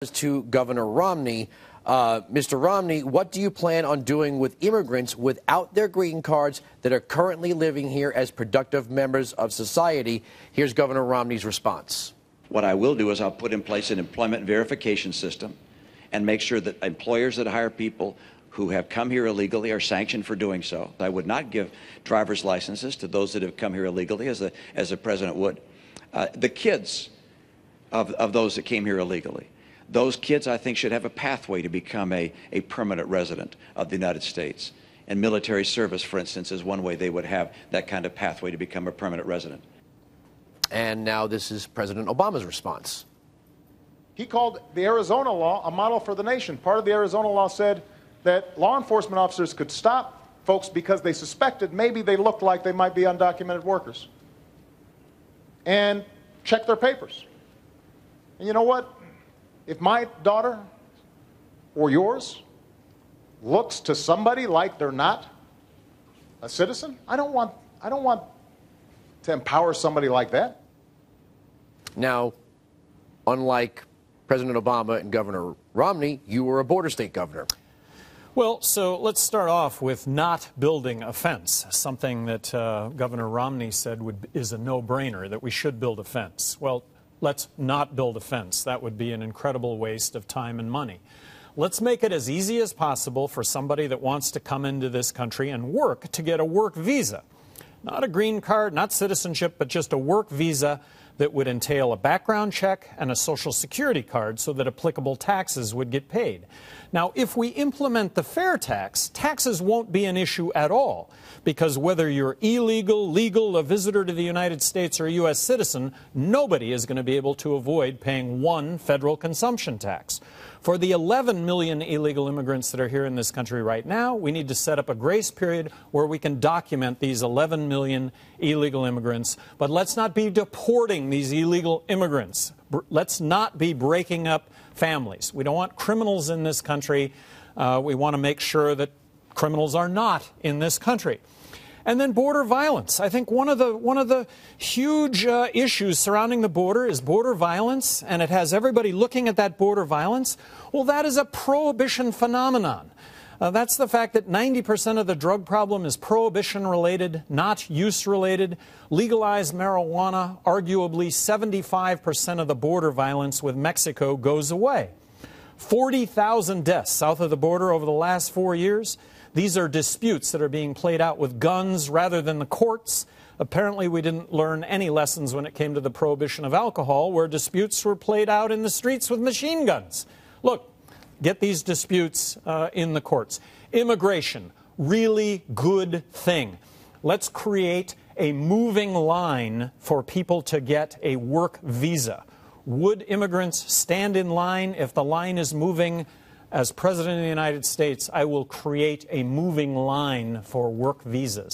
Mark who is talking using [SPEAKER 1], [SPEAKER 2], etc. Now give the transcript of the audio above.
[SPEAKER 1] To Governor Romney. Mr. Romney, what do you plan on doing with immigrants without their green cards that are currently living here as productive members of society? Here's Governor Romney's response.
[SPEAKER 2] What I will do is I'll put in place an employment verification system and make sure that employers that hire people who have come here illegally are sanctioned for doing so. I would not give driver's licenses to those that have come here illegally, as the president would. The kids of those that came here illegally, those kids, I think, should have a pathway to become a permanent resident of the United States. And military service, for instance, is one way they would have that kind of pathway to become a permanent resident.
[SPEAKER 1] And now this is President Obama's response.
[SPEAKER 3] He called the Arizona law a model for the nation. Part of the Arizona law said that law enforcement officers could stop folks because they suspected maybe they looked like they might be undocumented workers and check their papers. And you know what? If my daughter or yours looks to somebody like they're not a citizen, I don't want to empower somebody like that.
[SPEAKER 1] Now, unlike President Obama and Governor Romney, you were a border state governor.
[SPEAKER 4] Well, so let's start off with not building a fence, something that Governor Romney said is a no-brainer, that we should build a fence. Well, let's not build a fence. That would be an incredible waste of time and money. Let's make it as easy as possible for somebody that wants to come into this country and work to get a work visa. Not a green card, not citizenship, but just a work visa that would entail a background check and a Social Security card so that applicable taxes would get paid. Now, if we implement the fair tax, taxes won't be an issue at all, because whether you're illegal, legal, a visitor to the United States, or a U.S. citizen, nobody is going to be able to avoid paying one federal consumption tax. For the 11 million illegal immigrants that are here in this country right now, we need to set up a grace period where we can document these 11 million illegal immigrants. But let's not be deporting these illegal immigrants. Let's not be breaking up families. We don't want criminals in this country. We want to make sure that criminals are not in this country. And then border violence. I think one of the huge issues surrounding the border is border violence, and it has everybody looking at that border violence. Well, that is a prohibition phenomenon. That's the fact that 90% of the drug problem is prohibition-related, not use-related. Legalized marijuana, arguably 75% of the border violence with Mexico goes away. 40,000 deaths south of the border over the last 4 years. These are disputes that are being played out with guns rather than the courts. Apparently, we didn't learn any lessons when it came to the prohibition of alcohol, where disputes were played out in the streets with machine guns. Look, get these disputes in the courts. Immigration, really good thing. Let's create a moving line for people to get a work visa. Would immigrants stand in line if the line is moving? As President of the United States, I will create a moving line for work visas.